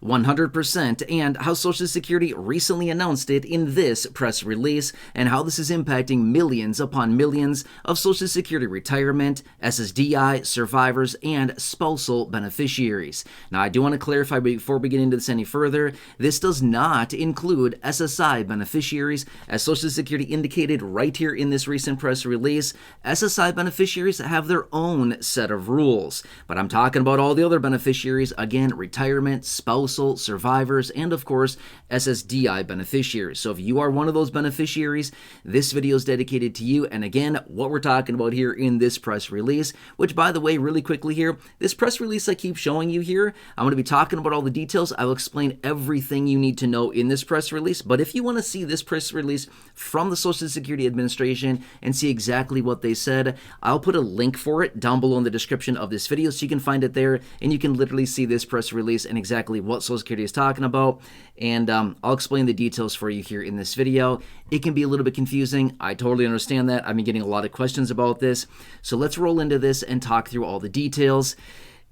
100%, and how Social Security recently announced it in this press release, and how this is impacting millions upon millions of Social Security retirement, SSDI, survivors, and spousal beneficiaries. Now, I do want to clarify before we get into this any further, this does not include SSI beneficiaries, as Social Security indicated right here in this recent press release. SSI beneficiaries have their own set of rules, but I'm talking about all the other beneficiaries, again, retirement, spousal, survivors, and of course, SSDI beneficiaries. So if you are one of those beneficiaries, this video is dedicated to you. And again, what we're talking about here in this press release, which by the way, really quickly here, this press release I keep showing you here, I'm going to be talking about all the details. I will explain everything you need to know in this press release. But if you want to see this press release from the Social Security Administration and see exactly what they said, I'll put a link for it down below in the description of this video, so you can find it there and you can literally see this press release and exactly what Social Security is talking about. And I'll explain the details for you here in this video. It can be a little bit confusing. I totally understand that. I've been getting a lot of questions about this. So let's roll into this and talk through all the details.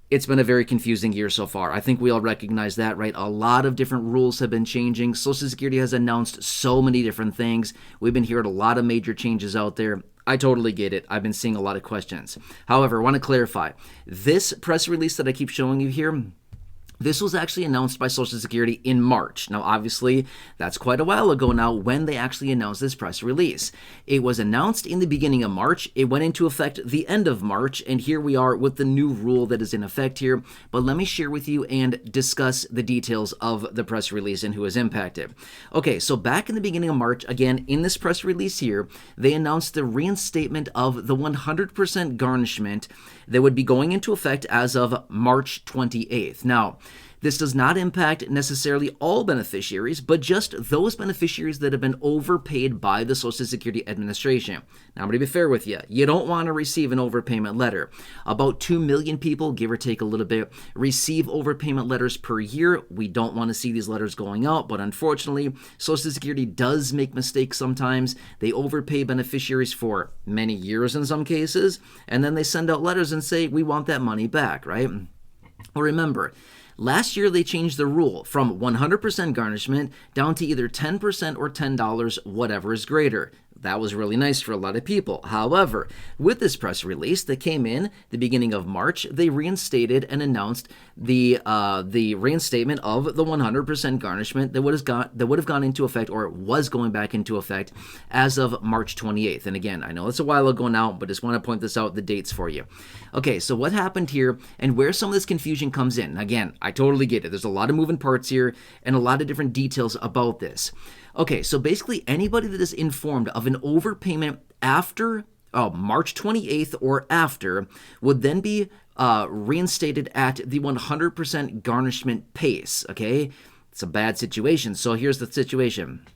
It's been a very confusing year so far. I think we all recognize that, right? A lot of different rules have been changing. Social Security has announced so many different things. We've been hearing a lot of major changes out there. I totally get it. I've been seeing a lot of questions. However, I want to clarify. This press release that I keep showing you here, this was actually announced by Social Security in March. Now, obviously, that's quite a while ago now when they actually announced this press release. It was announced in the beginning of March. It went into effect the end of March, and here we are with the new rule that is in effect here. But let me share with you and discuss the details of the press release and who is impacted. Okay, so back in the beginning of March, again, in this press release here, they announced the reinstatement of the 100% garnishment that would be going into effect as of March 28th. Now, this does not impact necessarily all beneficiaries, but just those beneficiaries that have been overpaid by the Social Security Administration. Now, I'm going to be fair with you. You don't want to receive an overpayment letter. About 2 million people, give or take a little bit, receive overpayment letters per year. We don't want to see these letters going out, but unfortunately, Social Security does make mistakes sometimes. They overpay beneficiaries for many years in some cases, and then they send out letters and say, we want that money back, right? Well, remember, last year, they changed the rule from 100% garnishment down to either 10% or $10, whatever is greater. That was really nice for a lot of people. However, with this press release that came in the beginning of March, they reinstated and announced the reinstatement of the 100% garnishment that would have gone into effect, or was going back into effect, as of March 28th. And again, I know it's a while ago now, but just want to point this out, the dates for you. Okay, so what happened here and where some of this confusion comes in. Again, I totally get it. There's a lot of moving parts here and a lot of different details about this. Okay, so basically anybody that is informed of an overpayment after March 28th or after would then be reinstated at the 100% garnishment pace, okay? It's a bad situation. So here's the situation.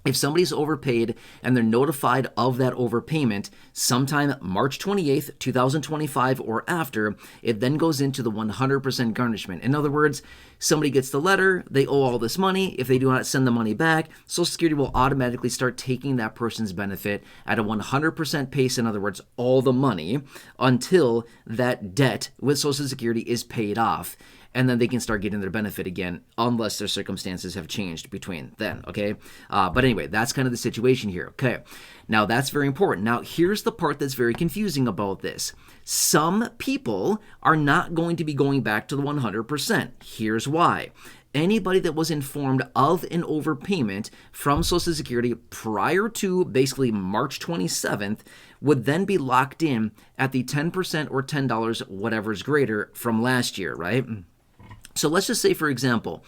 If somebody's overpaid and they're notified of that overpayment sometime March 28th, 2025 or after, it then goes into the 100% garnishment. In other words, somebody gets the letter, they owe all this money. If they do not send the money back, Social Security will automatically start taking that person's benefit at a 100% pace, in other words, all the money, until that debt with Social Security is paid off. And then they can start getting their benefit again, unless their circumstances have changed between then, okay? But anyway, that's kind of the situation here, okay? Now, that's very important. Now, here's the part that's very confusing about this. Some people are not going to be going back to the 100%. Here's why. Anybody that was informed of an overpayment from Social Security prior to basically March 27th would then be locked in at the 10% or $10, whatever is greater, from last year, right? So let's just say, for example,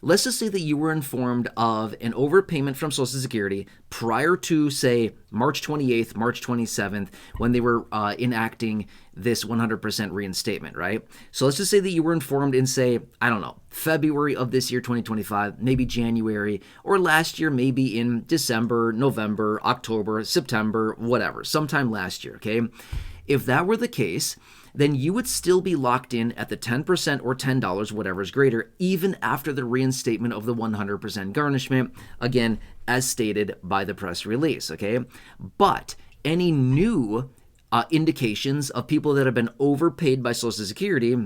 let's just say that you were informed of an overpayment from Social Security prior to, say, March 28th, March 27th, when they were enacting this 100% reinstatement, right? So let's just say that you were informed in, say, I don't know, February of this year, 2025, maybe January, or last year, maybe in December, November, October, September, whatever, sometime last year, okay? If that were the case, then you would still be locked in at the 10% or $10, whatever is greater, even after the reinstatement of the 100% garnishment, again, as stated by the press release, okay? But any new indications of people that have been overpaid by Social Security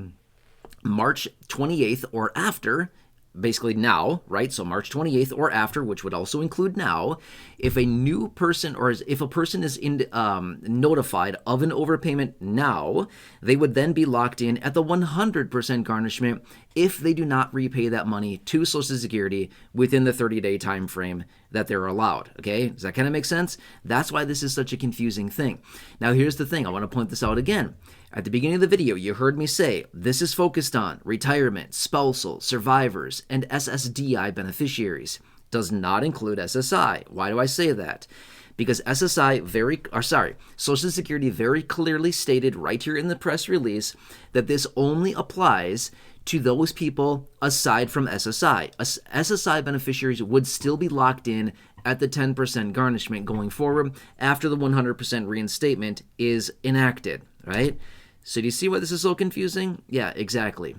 March 28th or after, basically now, right? So March 28th or after, which would also include now, if a new person or if a person is notified of an overpayment now, they would then be locked in at the 100% garnishment if they do not repay that money to Social Security within the 30-day time frame that they're allowed. Okay, does that kind of make sense? That's why this is such a confusing thing. Now, here's the thing. I want to point this out again. At the beginning of the video, you heard me say this is focused on retirement, spousal, survivors, and SSDI beneficiaries. Does not include SSI. Why do I say that? Because Social Security very clearly stated right here in the press release that this only applies to those people aside from SSI. SSI beneficiaries would still be locked in at the 10% garnishment going forward after the 100% reinstatement is enacted, right? So do you see why this is so confusing? Yeah, exactly.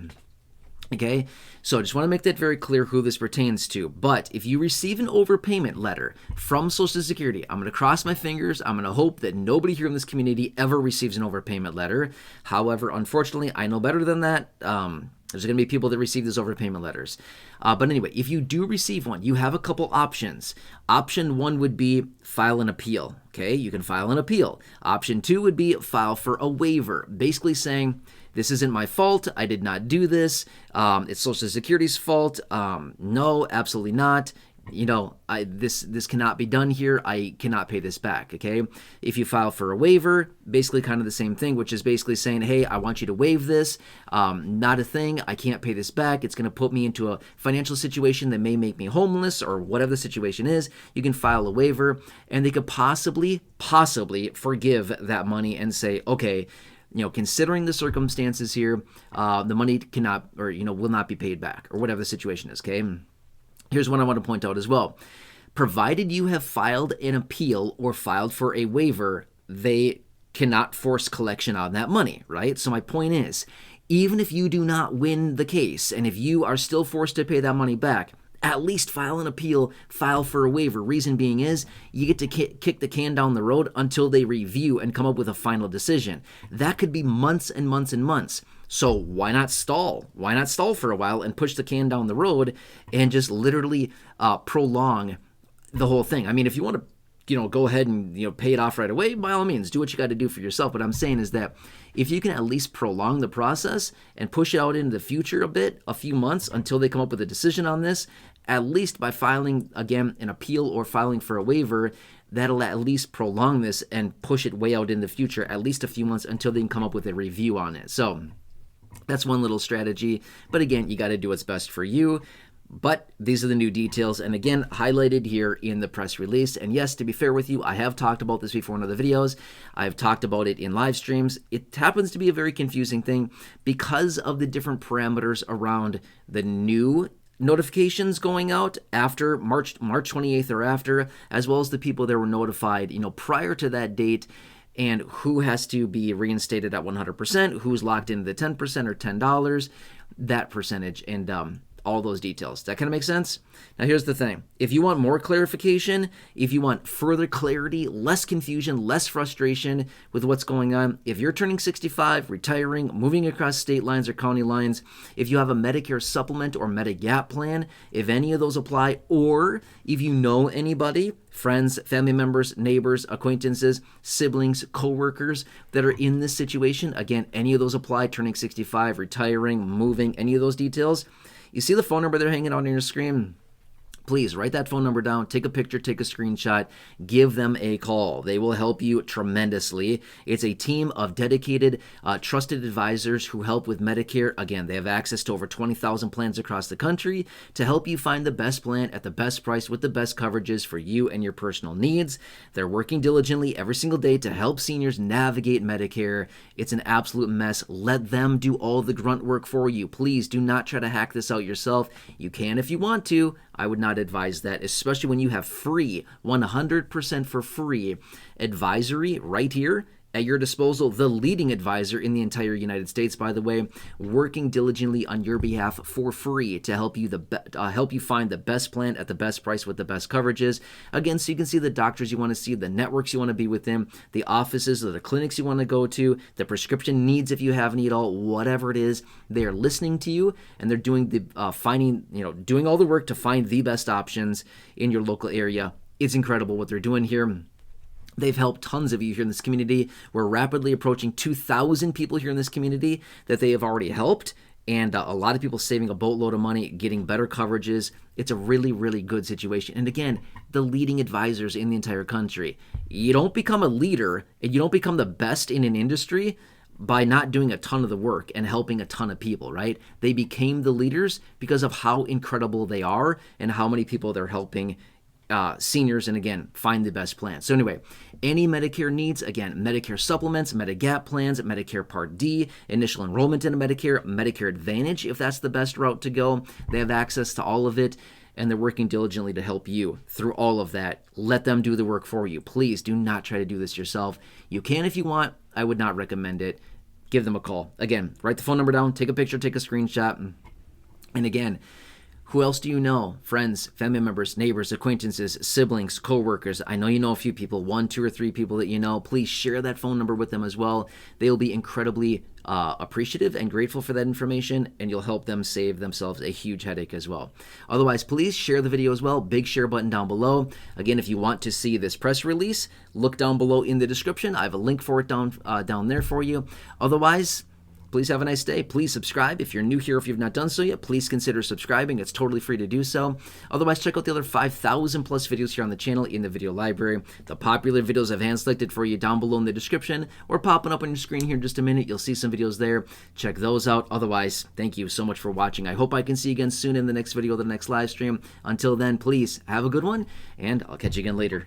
Okay, so I just want to make that very clear who this pertains to. But if you receive an overpayment letter from Social Security, I'm going to cross my fingers. I'm going to hope that nobody here in this community ever receives an overpayment letter. However, unfortunately, I know better than that. There's going to be people that receive these overpayment letters. But anyway, if you do receive one, you have a couple options. Option 1 would be file an appeal. Okay, you can file an appeal. Option 2 would be file for a waiver, basically saying, this isn't my fault. I did not do this. It's Social Security's fault. No, absolutely not. You know, this cannot be done here. I cannot pay this back, okay? If you file for a waiver, basically kind of the same thing, which is basically saying, hey, I want you to waive this. Not a thing. I can't pay this back. It's going to put me into a financial situation that may make me homeless or whatever the situation is. You can file a waiver, and they could possibly forgive that money and say, okay, you know, considering the circumstances here, the money cannot or, you know, will not be paid back or whatever the situation is, okay? Here's what I want to point out as well. Provided you have filed an appeal or filed for a waiver, they cannot force collection on that money, right? So my point is, even if you do not win the case and if you are still forced to pay that money back, at least file an appeal, file for a waiver. Reason being is you get to kick the can down the road until they review and come up with a final decision. That could be months and months and months. So why not stall? Why not stall for a while and push the can down the road and just literally prolong the whole thing? I mean, if you want to, you know, go ahead and, you know, pay it off right away, by all means, do what you got to do for yourself. What I'm saying is that if you can at least prolong the process and push it out into the future a few months until they come up with a decision on this, at least by filing, again, an appeal or filing for a waiver, that'll at least prolong this and push it way out in the future, at least a few months until they can come up with a review on it. So that's one little strategy. But again, you got to do what's best for you. But these are the new details, and again, highlighted here in the press release. And yes, to be fair with you, I have talked about this before in other videos. I've talked about it in live streams. It happens to be a very confusing thing because of the different parameters around the new notifications going out after March 28th or after, as well as the people that were notified, you know, prior to that date, and who has to be reinstated at 100%, who's locked into the 10% or $10, that percentage, and all those details. That kind of makes sense? Now here's the thing. If you want more clarification, if you want further clarity, less confusion, less frustration with what's going on, if you're turning 65, retiring, moving across state lines or county lines, if you have a Medicare supplement or Medigap plan, if any of those apply, or if you know anybody, friends, family members, neighbors, acquaintances, siblings, coworkers that are in this situation, again, any of those apply, turning 65, retiring, moving, any of those details, you see the phone number they're hanging on your screen? Please write that phone number down, take a picture, take a screenshot, give them a call. They will help you tremendously. It's a team of dedicated, trusted advisors who help with Medicare. Again, they have access to over 20,000 plans across the country to help you find the best plan at the best price with the best coverages for you and your personal needs. They're working diligently every single day to help seniors navigate Medicare. It's an absolute mess. Let them do all the grunt work for you. Please do not try to hack this out yourself. You can if you want to. I would not advise that, especially when you have free, 100% for free advisory right here At your disposal, the leading advisor in the entire United States, by the way, working diligently on your behalf for free to help you help you find the best plan at the best price with the best coverages. Again, so you can see the doctors you want to see, the networks you want to be within, the offices or the clinics you want to go to, the prescription needs if you have any at all, whatever it is. They are listening to you and they're doing the doing all the work to find the best options in your local area. It's incredible what they're doing here. They've helped tons of you here in this community. We're rapidly approaching 2,000 people here in this community that they have already helped, and a lot of people saving a boatload of money, getting better coverages. It's a really, really good situation. And again, the leading advisors in the entire country. You don't become a leader and you don't become the best in an industry by not doing a ton of the work and helping a ton of people, right? They became the leaders because of how incredible they are and how many people they're helping seniors, and again, find the best plan. So anyway, any Medicare needs, again, Medicare supplements, Medigap plans, Medicare Part D, initial enrollment into Medicare, Medicare Advantage, if that's the best route to go. They have access to all of it, and they're working diligently to help you through all of that. Let them do the work for you. Please do not try to do this yourself. You can if you want. I would not recommend it. Give them a call. Again, write the phone number down, take a picture, take a screenshot, and again, who else do you know? Friends, family members, neighbors, acquaintances, siblings, co-workers. I know you know a few people, 1, 2, or 3 people that you know. Please share that phone number with them as well. They will be incredibly appreciative and grateful for that information, and you'll help them save themselves a huge headache as well. Otherwise, please share the video as well. Big share button down below. Again, if you want to see this press release, look down below in the description. I have a link for it down there for you. Otherwise, please have a nice day. Please subscribe. If you're new here, if you've not done so yet, please consider subscribing. It's totally free to do so. Otherwise, check out the other 5,000 plus videos here on the channel in the video library. The popular videos I've hand-selected for you down below in the description or popping up on your screen here in just a minute. You'll see some videos there. Check those out. Otherwise, thank you so much for watching. I hope I can see you again soon in the next video, the next live stream. Until then, please have a good one, and I'll catch you again later.